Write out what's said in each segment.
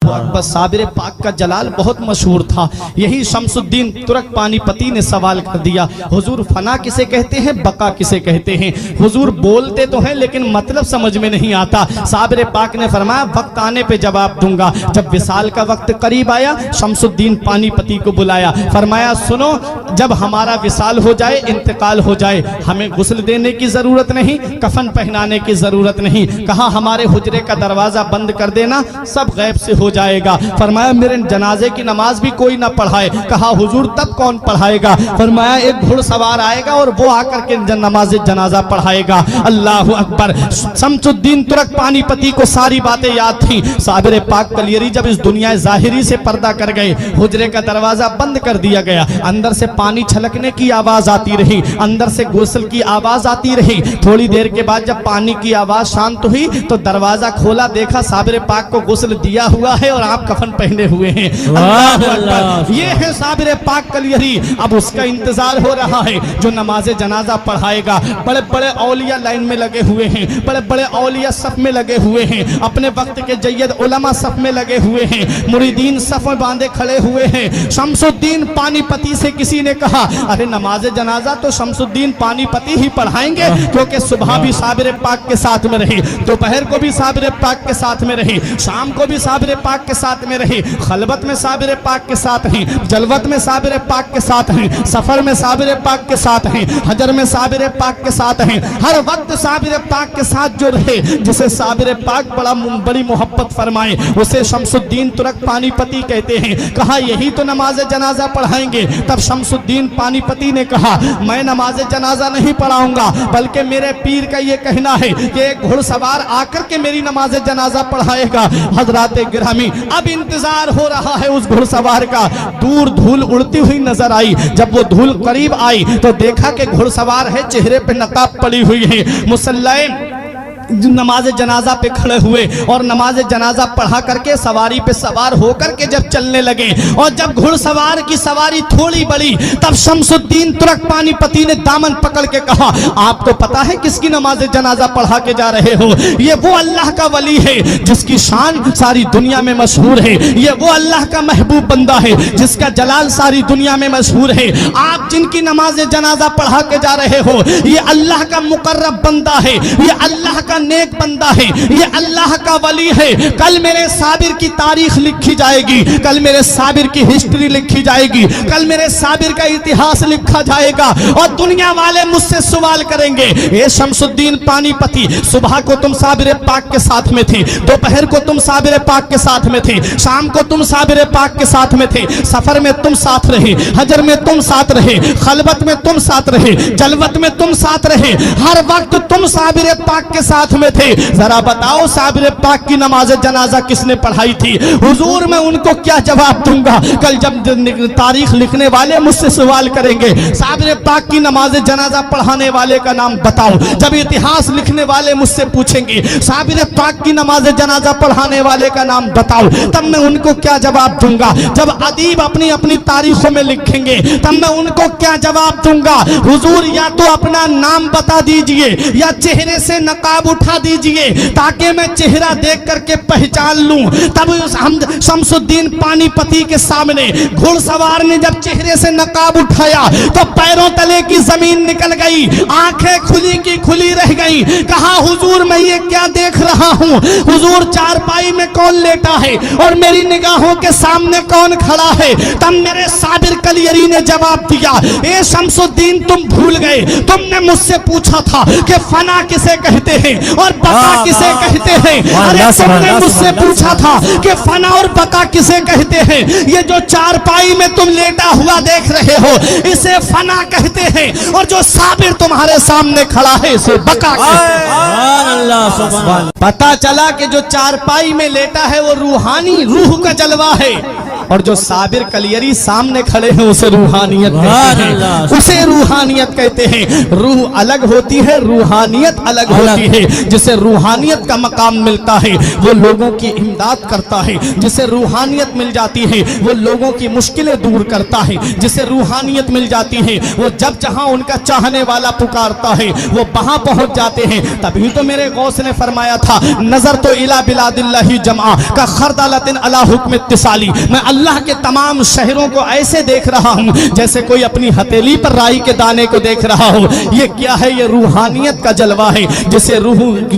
अकबर। साबिर पाक का जलाल बहुत मशहूर था। यही शमसुद्दीन तुर्क पानीपती ने सवाल कर दिया, हुजूर फना किसे कहते हैं, बका किसे कहते हैं? हुजूर बोलते तो हैं लेकिन मतलब समझ में नहीं आता। साबिर पाक ने फरमाया वक्त आने पे जवाब दूंगा। जब विसाल का वक्त करीब आया, शमसुद्दीन पानीपती को बुलाया, फरमाया सुनो, जब हमारा विसाल हो जाए, इंतकाल हो जाए, हमें गुस्ल देने की जरूरत नहीं, कफन पहनाने की जरूरत नहीं। कहा हमारे हुजरे का दरवाजा बंद कर देना, सब गैब से हो जाएगा। फरमाया मेरे जनाजे की नमाज भी कोई ना पढ़ाए। कहा हुजूर तब कौन पढ़ाएगा? फरमाया एक घुड़सवार आएगा और वो आकर के नमाज जनाजा पढ़ाएगा। अल्लाह अकबर। शमसुद्दीन तुर्क पानीपती को सारी बातें याद थी। साबिर पाक कलियरी जब इस दुनिया ज़ाहिरी से पर्दा कर गए, हुजरे का दरवाजा बंद कर दिया गया, अंदर से पानी छलकने की आवाज आती रही, अंदर से गुस्ल की आवाज आती रही। थोड़ी देर के बाद जब पानी की आवाज शांत हुई तो दरवाजा खोला, देखा साबिर पाक को गुस्ल दिया हुआ है और आप कफन पहने हुए हैं। ये है साबिर पाक कलियरी। अब उसका इंतजार हो रहा है जो नमाज जनाजा पढ़ाएगा। बड़े बड़े औलिया लाइन में लगे हुए हैं, बड़े बड़े औलिया सफ में लगे हुए हैं, अपने वक्त के जय्यद उलमा सफ में लगे हुए हैं, मुरीदीन सफ में बांधे खड़े हुए हैं। शमसुद्दीन पानीपती से किसी ने कहा अरे नमाज जनाजा तो शमसुद्दीन पानीपती ही पढ़ाएंगे, क्योंकि सुबह भी साबिर पाक के साथ में रही, दोपहर को भी साबिर पाक के साथ में रही, शाम को भी साबिर पाक के साथ में रही, खलबत में साबिर पाक के साथ हैं, जलवत में साबिर पाक के साथ हैं, सफर में साबिर पाक के साथ हैं, हजर में साबिर पाक के साथ हैं। हर वक्त साबिर पाक के साथ जो रहे, जिसे साबिर पाक बड़ी मोहब्बत फरमाए, उसे शमसुद्दीन तुर्क पानीपती कहते हैं। कहा यही तो नमाज जनाजा पढ़ाएंगे। तब शमसुद्दीन पानीपती ने कहा मैं नमाज जनाजा नहीं पढ़ाऊंगा, बल्कि मेरे पीर का ये कहना है कि एक घुड़सवार आकर के मेरी नमाज जनाजा पढ़ाएगा। हजरात गिरामी, अब इंतजार हो रहा है उस घुड़सवार का। दूर धूल उड़ती हुई नजर आई। जब वो धूल करीब आई तो देखा कि घुड़सवार है, चेहरे पे नकाब पड़ी हुई है, मुसल्ले नमाज जनाजा पे खड़े हुए और नमाज जनाजा पढ़ा करके सवारी पे सवार होकर के जब चलने लगे, और जब घुड़सवार की सवारी थोड़ी बड़ी, तब शमसुद्दीन तुर्क पानीपती ने दामन पकड़ के कहा आपको पता है किसकी नमाज जनाजा पढ़ा के जा रहे हो? ये वो अल्लाह का वली है जिसकी शान सारी दुनिया में मशहूर है, ये वो अल्लाह का महबूब बंदा है जिसका जलाल सारी दुनिया में मशहूर है। आप जिनकी नमाज जनाजा पढ़ा के जा रहे हो, ये अल्लाह का मुकर्रब बंदा है, ये अल्लाह का नेक बंदा है, ये अल्लाह का वली है। कल मेरे साबिर की तारीख लिखी जाएगी, कल मेरे साबिर की हिस्ट्री लिखी जाएगी, कल मेरे साबिर का इतिहास लिखा जाएगा और दुनिया वाले मुझसे सवाल करेंगे ये शमसुद्दीन पानीपती, सुबह को तुम साबिर पाक के साथ में थे, दोपहर को तुम साबिर पाक के साथ में थे, शाम को तुम साबिर पाक के साथ में थे, सफर में तुम साथ रहे, हजर में तुम साथ रहे, खलबत में तुम साथ रहे, जलवत में तुम साथ रहे, हर वक्त तुम साबिर पाक के साथ में थे। जरा बताओ साबिर पाक की नमाज जनाजा किसने पढ़ाई थी? हुजूर मैं उनको क्या जवाब दूंगा? कल जब तारीख लिखने वाले मुझसे सवाल करेंगे साबिर पाक की नमाज जनाजा पढ़ाने वाले का नाम बताओ, जब इतिहास लिखने वाले मुझसे पूछेंगे साबिर पाक की नमाज जनाजा पढ़ाने वाले का नाम बताओ, तब मैं उनको क्या जवाब दूंगा? जब अदीब अपनी अपनी तारीखों में लिखेंगे तब मैं उनको क्या जवाब दूंगा? हुजूर या तो अपना नाम बता दीजिए या चेहरे से नकाब उठा दीजिए ताकि मैं चेहरा देख करके पहचान लूं। तब हम शमसुद्दीन पानीपती के सामने घुड़सवार ने जब चेहरे से नकाब उठाया तो पैरों तले की जमीन निकल गई, आंखें खुली की खुली रह गई। कहा हुजूर मैं ये क्या देख रहा हूं? हुजूर चारपाई में कौन लेटा है और मेरी निगाहों के सामने कौन खड़ा है? तब मेरे साबिर कलियरी ने जवाब दिया ए शमसुद्दीन तुम भूल गए, तुमने मुझसे पूछा था कि फना किसे कहते हैं और बका किसे कहते हैं। अरे तुमने मुझसे पूछा था कि फना और बका किसे कहते हैं। ये जो चारपाई में तुम लेटा हुआ देख रहे हो इसे फना कहते हैं और जो साबिर तुम्हारे सामने खड़ा है इसे बका कहते हैं। पता चला कि जो चारपाई में लेटा है वो रूहानी रूह का जलवा है, اور جو صابر کلیری سامنے کھڑے ہیں اسے روحانیت کہتے ہیں، اسے روحانیت کہتے ہیں۔ روح الگ ہوتی ہے، روحانیت الگ ہوتی ہے۔ جسے روحانیت کا مقام ملتا ہے وہ لوگوں کی امداد کرتا ہے، جسے روحانیت مل جاتی ہے وہ لوگوں کی مشکلیں دور کرتا ہے، جسے روحانیت مل جاتی ہے وہ جب جہاں ان کا چاہنے والا پکارتا ہے وہ وہاں پہنچ جاتے ہیں۔ تبھی تو میرے غوث نے فرمایا تھا نظر تو الہ بلاد اللہ جمعہ کا خردلۃ علی حکم اتصالی، میں اللہ کے تمام شہروں کو ایسے دیکھ رہا ہوں جیسے کوئی اپنی ہتھیلی پر رائی کے دانے کو دیکھ رہا ہو۔ یہ کیا ہے؟ یہ روحانیت کا جلوہ ہے۔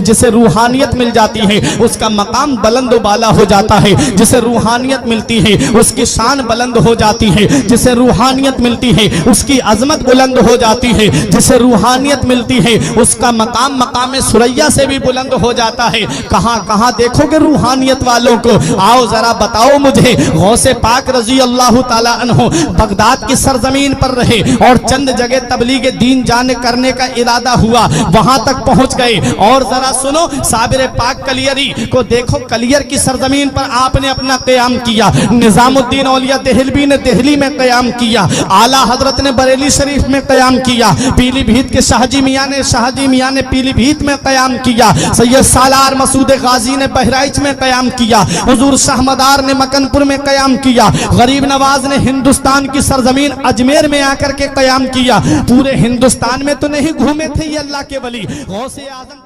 جسے روحانیت مل جاتی ہے اس کا مقام بلند و بالا ہو جاتا ہے، جسے روحانیت ملتی ہے اس کی شان بلند ہو جاتی ہے، جسے روحانیت ملتی ہے اس کی عظمت بلند ہو جاتی ہے، جسے روحانیت ملتی ہے اس کا مقام ثریا سے بھی بلند ہو جاتا ہے۔ کہاں کہاں دیکھو گے روحانیت والوں کو؟ آؤ ذرا بتاؤ مجھے۔ غوث پاک رضی اللہ تعالی عنہ بغداد کی سرزمین پر رہے اور چند جگہ تبلیغ دین جانے کرنے کا ارادہ ہوا، وہاں تک پہنچ گئے۔ اور ذرا سنو، صابر پاک کلیری کو دیکھو، کلیر کی سرزمین پر آپ نے اپنا قیام کیا، نظام الدین اولیاء دہلوی نے دہلی میں قیام کیا، اعلیٰ حضرت نے بریلی شریف میں قیام کیا، پیلی بھیت کے شاہ جی میاں نے پیلی بھیت میں قیام کیا، سید سالار مسعود غازی نے بہرائچ میں قیام کیا، حضور شاہ مدار نے مکن پور میں قیام کیا، غریب نواز نے ہندوستان کی سرزمین اجمیر میں آ کر کے قیام کیا۔ پورے ہندوستان میں تو نہیں گھومے تھے یہ اللہ کے ولی، غوث اعظم